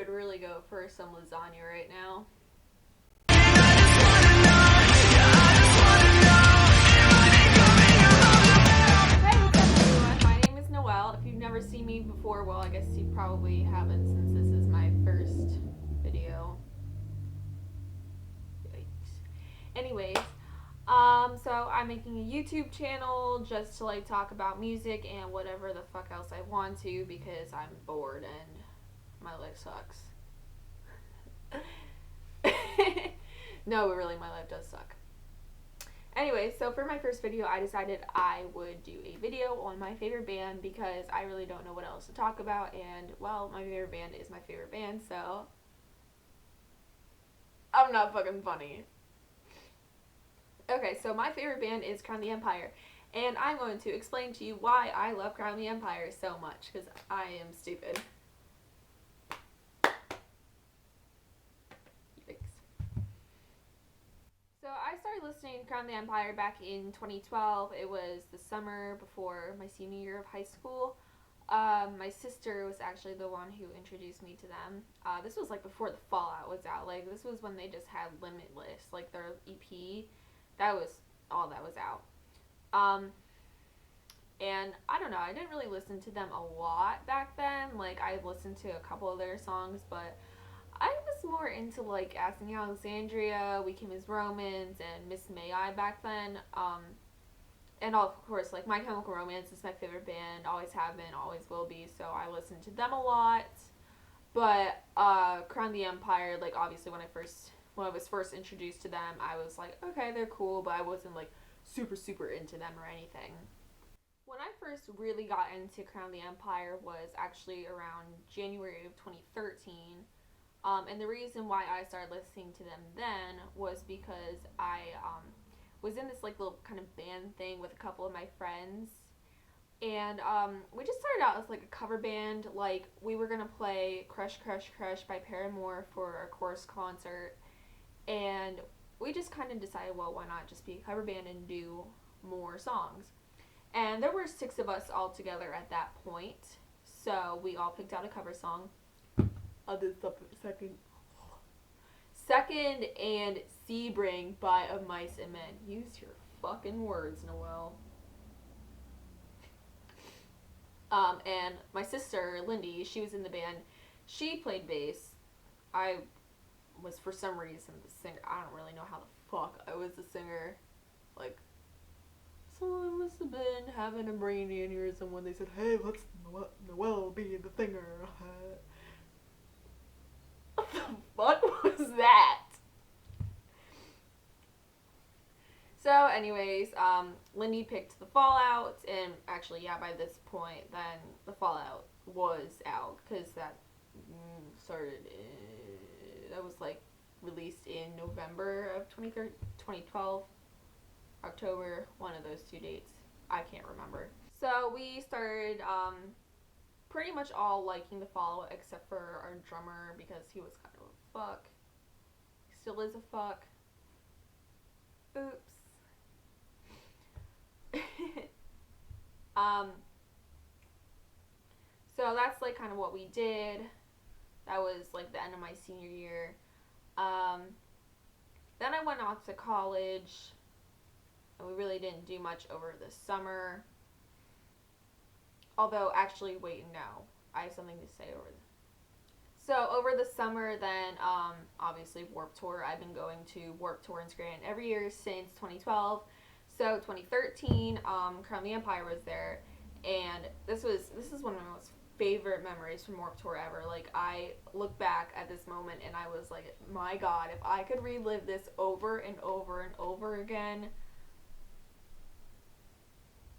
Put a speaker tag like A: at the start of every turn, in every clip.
A: could really go for some lasagna right now. Hey, what's up everyone? My name is Noelle. If you've never seen me before, well, I guess you probably haven't since this is my first video. Yikes. Anyways, so I'm making a YouTube channel just to like talk about music and whatever the fuck else I want to because I'm bored and my life sucks. No, but really my life does suck. Anyway, so for my first video, I decided I would do a video on my favorite band because I really don't know what else to talk about, and well, my favorite band is my favorite band, so I'm not fucking funny. Okay, so my favorite band is Crown the Empire, and I'm going to explain to you why I love Crown the Empire so much, because I am stupid. Yikes. So I started listening to Crown the Empire back in 2012. It was the summer before my senior year of high school. My sister was actually the one who introduced me to them. This was like before the Fallout was out. Like this was when they just had Limitless, like their EP. That was all that was out. And I don't know, I didn't really listen to them a lot back then. Like I listened to a couple of their songs, but I was more into like Asking Alexandria, We Came as Romans, and Miss May I back then. And of course, like My Chemical Romance is my favorite band, always have been, always will be. So I listened to them a lot. But Crown the Empire, like obviously when I was first introduced to them, I was like, okay, they're cool, but I wasn't like super into them or anything. When I first really got into Crown the Empire was actually around January of 2013. And the reason why I started listening to them then was because I was in this like little kind of band thing with a couple of my friends. And we just started out as like a cover band. Like we were going to play Crush Crush Crush by Paramore for our chorus concert. And we just kind of decided, well, why not just be a cover band and do more songs? And there were 6 of us all together at that point. So we all picked out a cover song. I'll do second. Second and Sebring by Of Mice and Men. Use your fucking words, Noelle. And my sister, Lindy, she was in the band. She played bass. I was, for some reason, the singer. I don't really know how the fuck I was the singer. Like, someone must have been having a brain aneurysm when they said, hey, let's Noelle be the singer. What the fuck was that? So anyways, Lindy picked the Fallout, and actually, yeah, by this point, then the Fallout was out, because that that was like released in November of 2012, October, one of those 2 dates, I can't remember. So we started, pretty much all liking the Fallout, except for our drummer, because he was kind of a fuck. He still is a fuck. Oops. So that's like kind of what we did. That was like the end of my senior year. Then I went off to college, and we really didn't do much over the summer. Although, actually, wait, no. I have something to say So over the summer, then, obviously Warped Tour. I've been going to Warped Tour in Scranton every year since 2012. So 2013, Crown the Empire was there, and this is one of my most favorite memories from Warped Tour ever. Like, I look back at this moment, and I was like, my God, if I could relive this over and over and over again,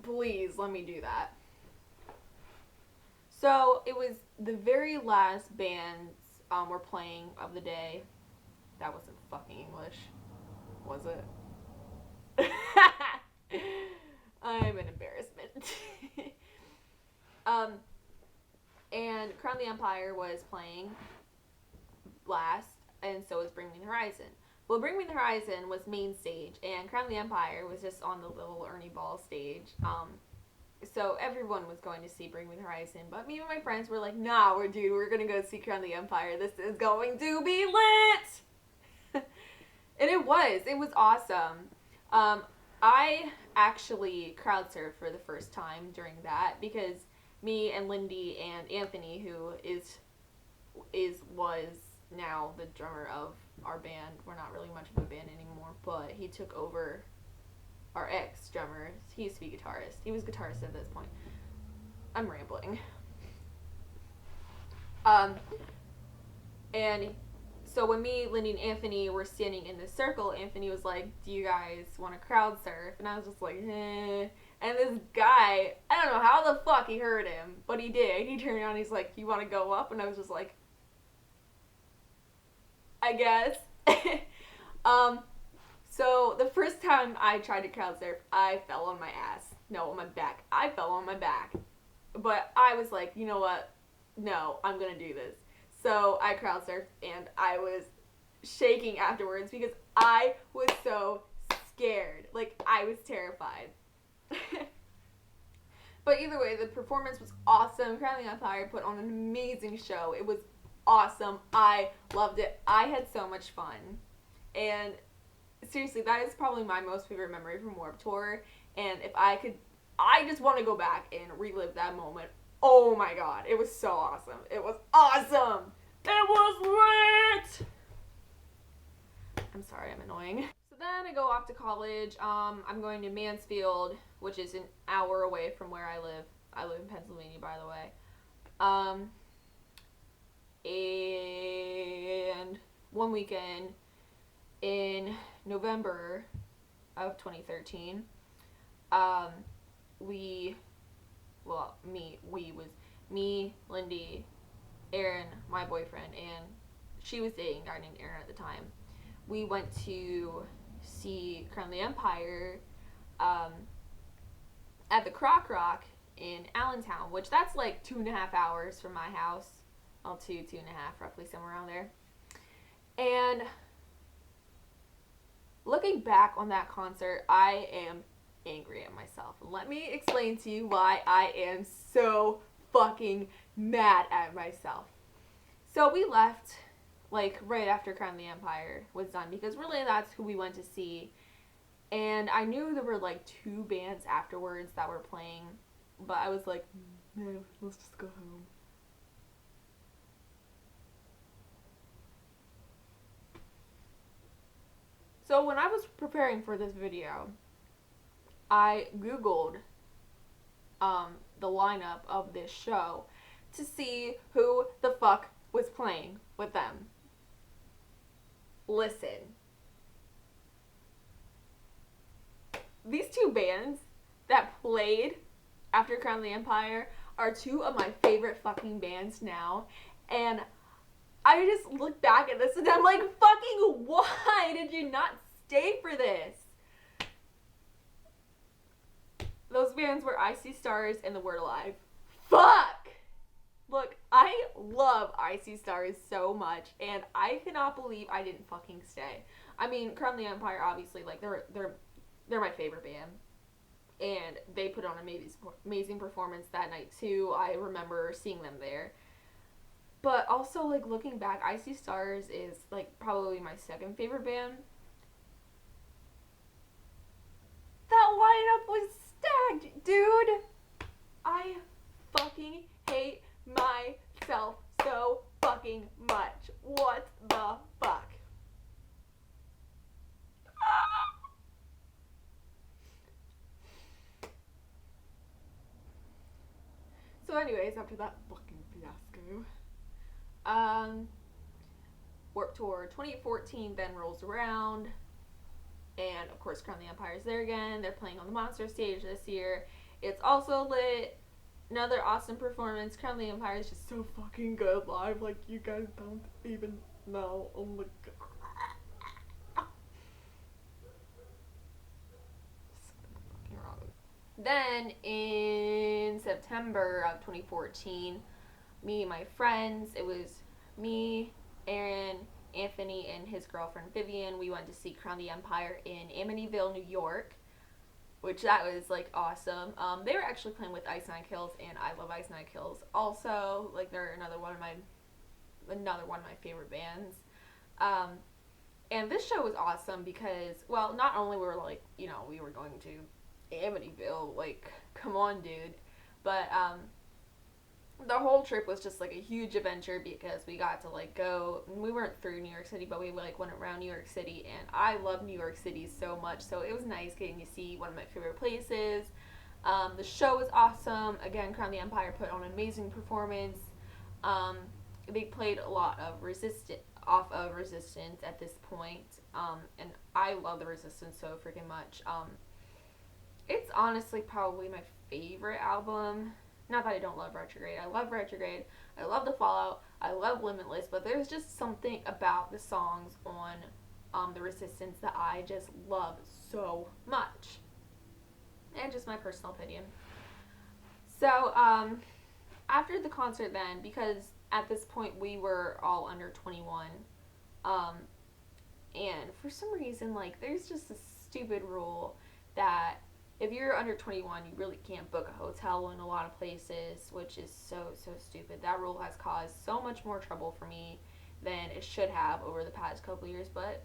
A: please let me do that. So it was the very last bands were playing of the day. That wasn't fucking English, was it? I'm an embarrassment. And Crown the Empire was playing last, and so was Bring Me the Horizon. Well, Bring Me the Horizon was main stage, and Crown the Empire was just on the little Ernie Ball stage. So everyone was going to see Bring Me the Horizon, but me and my friends were like, nah, we're gonna go see Crown the Empire. This is going to be lit! And it was awesome. I actually crowd surfed for the first time during that because me and Lindy and Anthony, who was now the drummer of our band. We're not really much of a band anymore, but he took over our ex drummer. He used to be guitarist. He was guitarist at this point. I'm rambling. And so when me, Lindy, and Anthony were standing in this circle, Anthony was like, "Do you guys want to crowd surf?" And I was just like, "Eh." And this guy, I don't know how the fuck he heard him, but he did. He turned around, he's like, "You want to go up?" And I was just like, I guess. So the first time I tried to crowd surf, I fell on my ass. No, on my back. I fell on my back. But I was like, you know what? No, I'm gonna do this. So I crowd surfed and I was shaking afterwards because I was so scared. Like, I was terrified. But either way, the performance was awesome. Crown the Empire put on an amazing show. It was awesome. I loved it. I had so much fun. And seriously, that is probably my most favorite memory from Warped Tour. And if I could, I just want to go back and relive that moment. Oh my god, it was so awesome. It was awesome. It was lit. I'm sorry, I'm annoying. So then I go off to college. I'm going to Mansfield, which is an hour away from where I live. I live in Pennsylvania, by the way. And one weekend in November of 2013, me, Lindy, Aaron, my boyfriend, and she was dating a guy named Aaron at the time. We went to see Crown the Empire at the Croc Rock in Allentown, which that's like 2.5 hours from my house. Well, 2.5, roughly somewhere around there. And looking back on that concert, I am angry at myself. Let me explain to you why I am so fucking mad at myself. So we left like right after Crown the Empire was done because really that's who we went to see. And I knew there were like 2 bands afterwards that were playing, but I was like, no, let's just go home. So when I was preparing for this video, I Googled the lineup of this show to see who the fuck was playing with them. Listen. These 2 bands that played after Crown the Empire are 2 of my favorite fucking bands now. And I just look back at this and I'm like, fucking why did you not stay for this? Those bands were I See Stars and The Word Alive. Fuck! Look, I love I See Stars so much, and I cannot believe I didn't fucking stay. I mean, Crown the Empire, obviously, like, they're my favorite band. And they put on an amazing performance that night, too. I remember seeing them there. But also, like, looking back, I See Stars is, like, probably my second favorite band. That lineup was stacked, dude. I fucking hate myself so fucking much. What the fuck? So anyways, after that fucking fiasco, Warped Tour 2014 then rolls around, and of course Crown the Empire's there again. They're playing on the Monster stage this year. It's also lit. Another awesome performance. Crown the Empire is just so fucking good live. Like, you guys don't even know. Oh my god. Something fucking wrong. Then in September of 2014, me and my friends, it was me, Aaron, Anthony, and his girlfriend Vivian. We went to see Crown the Empire in Amityville, New York. which that was like awesome. They were actually playing with Ice Nine Kills, and I love Ice Nine Kills. Also, like they're another one of my favorite bands. Um, and this show was awesome because, well, not only were like, we were going to Amityville, like, come on, dude, but the whole trip was just like a huge adventure because we got to like go. We weren't through New York City, but we like went around New York City, and I love New York City so much. So it was nice getting to see one of my favorite places. The show was awesome. Again, Crown the Empire put on an amazing performance. Um, they played a lot of Resistance at this point, and I love the Resistance so freaking much. It's honestly probably my favorite album. Not that I don't love Retrograde. I love Retrograde. I love The Fallout. I love Limitless. But there's just something about the songs on The Resistance that I just love so much. And just my personal opinion. So, after the concert then, because at this point we were all under 21, and for some reason, like, there's just a stupid rule that if you're under 21, you really can't book a hotel in a lot of places, which is so, so stupid. That rule has caused so much more trouble for me than it should have over the past couple years, but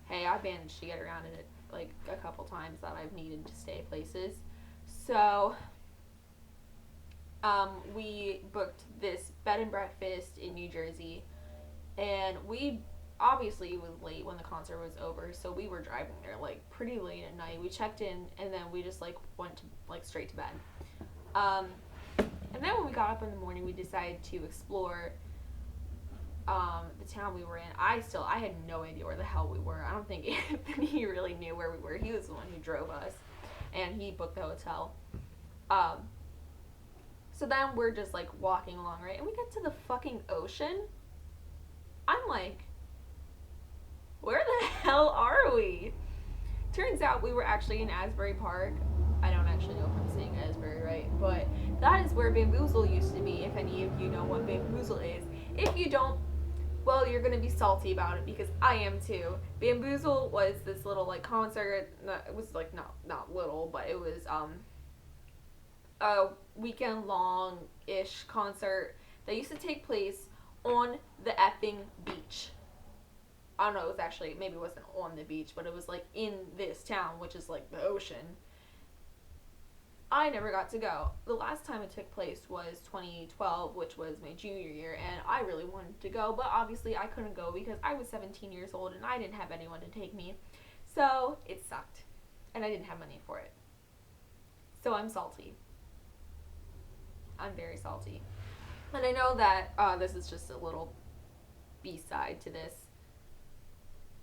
A: hey, I've managed to get around it like a couple times that I've needed to stay places. So, we booked this bed and breakfast in New Jersey, and we obviously it was late when the concert was over, so we were driving there like pretty late at night. We checked in, and then we just like went to like straight to bed. And then when we got up in the morning, we decided to explore the town we were in. I had no idea where the hell we were. I don't think Anthony really knew where we were. He was the one who drove us, and he booked the hotel. So then we're just like walking along, right? And we get to the fucking ocean. I'm like, where the hell are we? Turns out we were actually in Asbury Park. I don't actually know if I'm saying Asbury right, but that is where Bamboozle used to be, if any of you know what Bamboozle is. If you don't, well, you're going to be salty about it because I am too. Bamboozle was this little like concert. It was like not little, but it was a weekend long ish concert that used to take place on the effing beach. I don't know, it was actually, maybe it wasn't on the beach, but it was like in this town, which is like the ocean. I never got to go. The last time it took place was 2012, which was my junior year, and I really wanted to go, but obviously I couldn't go because I was 17 years old and I didn't have anyone to take me. So it sucked, and I didn't have money for it. So I'm salty. I'm very salty. And I know that this is just a little B-side to this.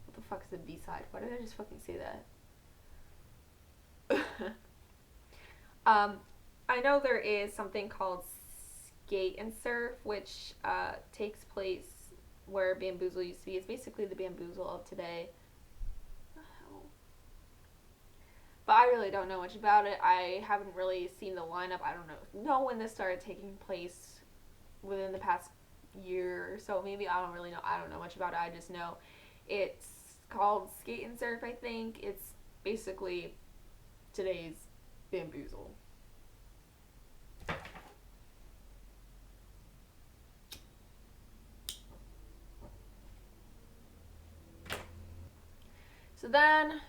A: What the fuck is a B-side? Why did I just fucking say that? I know there is something called Skate and Surf, which takes place where Bamboozle used to be. It's basically the Bamboozle of today. But I really don't know much about it. I haven't really seen the lineup. I don't know when this started taking place within the past year or so. Maybe I don't really know. I don't know much about it. I just know it's called Skate and Surf, I think. It's basically today's Bamboozle. So then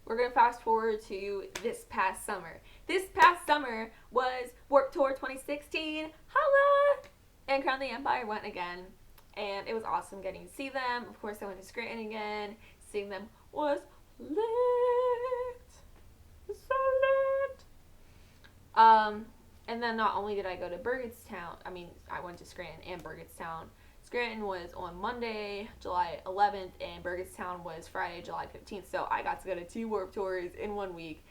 A: we're going to fast forward to this past summer. This past summer was Warped Tour 2016. Holla! And Crown the Empire went again. And it was awesome getting to see them. Of course, I went to Scranton again. Seeing them was lit. So lit. And then not only did I go to Burgettstown, I went to Scranton and Burgettstown. Scranton was on Monday, July 11th, and Burgettstown was Friday, July 15th. So I got to go to 2 Warped Tours in 1 week.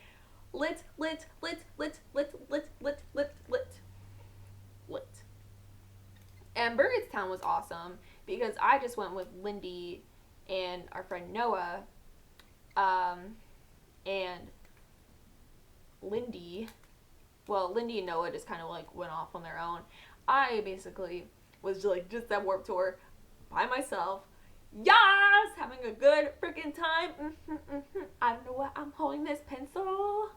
A: Lit, lit, lit, lit, lit, lit, lit, lit, lit, lit. And Burgettstown was awesome because I just went with Lindy and our friend Noah. And Lindy and Noah just kind of like went off on their own. I basically was like just that Warped Tour by myself, Yes! Having a good freaking time. I don't know what I'm holding this pencil.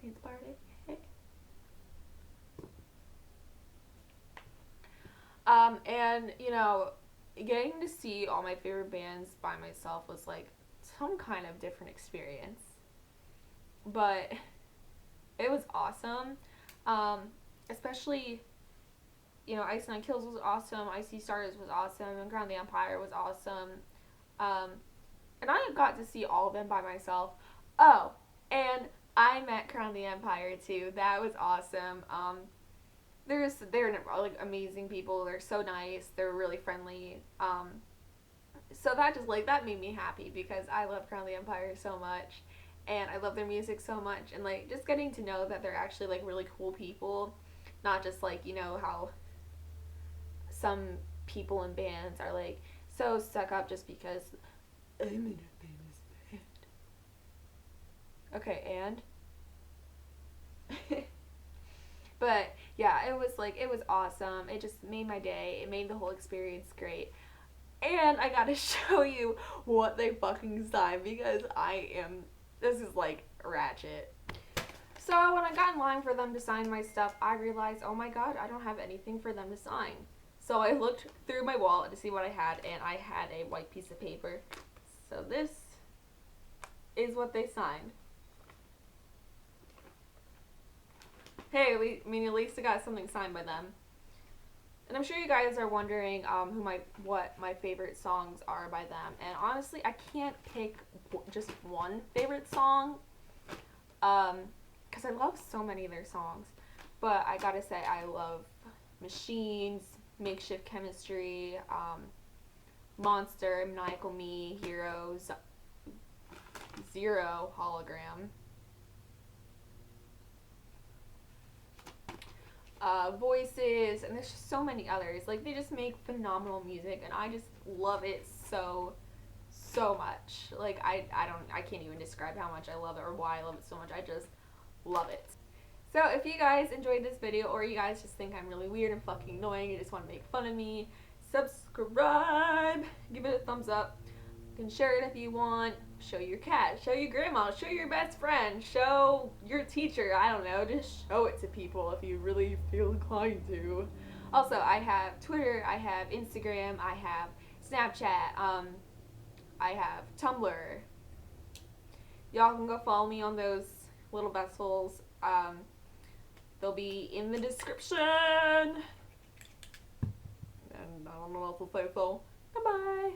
A: Dance party. And you know, getting to see all my favorite bands by myself was like some kind of different experience. But it was awesome. Um, Especially, you know, Ice Nine Kills was awesome. Icy Stars was awesome. And Crown the Empire was awesome. Um, and I got to see all of them by myself. Oh, and I met Crown the Empire too. That was awesome. They're like amazing people. They're so nice. They're really friendly. So that just like that made me happy because I love Crown the Empire so much, and I love their music so much, and like just getting to know that they're actually like really cool people, not just like you know how some people in bands are like so stuck up just because I'm in a famous band. Okay, and but yeah, it was awesome. It just made my day. It made the whole experience great. And I gotta show you what they fucking signed because this is like ratchet. So when I got in line for them to sign my stuff, I realized, oh my god, I don't have anything for them to sign. So I looked through my wallet to see what I had, and I had a white piece of paper. So this is what they signed. Hey, at least I got something signed by them. And I'm sure you guys are wondering what my favorite songs are by them. And honestly, I can't pick just one favorite song, because I love so many of their songs. But I gotta say, I love Machines, Makeshift Chemistry, Monster, Maniacal Me, Heroes, Zero, Hologram, Voices, and there's just so many others. Like they just make phenomenal music, and I just love it so much. Like I can't even describe how much I love it or why I love it so much. I just love it. So if you guys enjoyed this video, or you guys just think I'm really weird and fucking annoying and just want to make fun of me, subscribe, give it a thumbs up. You can share it if you want. Show your cat, show your grandma, show your best friend, show your teacher. I don't know, just show it to people if you really feel inclined to. Also, I have Twitter, I have Instagram, I have Snapchat, I have Tumblr. Y'all can go follow me on those little vessels. They'll be in the description. And I don't know what else to say, so goodbye.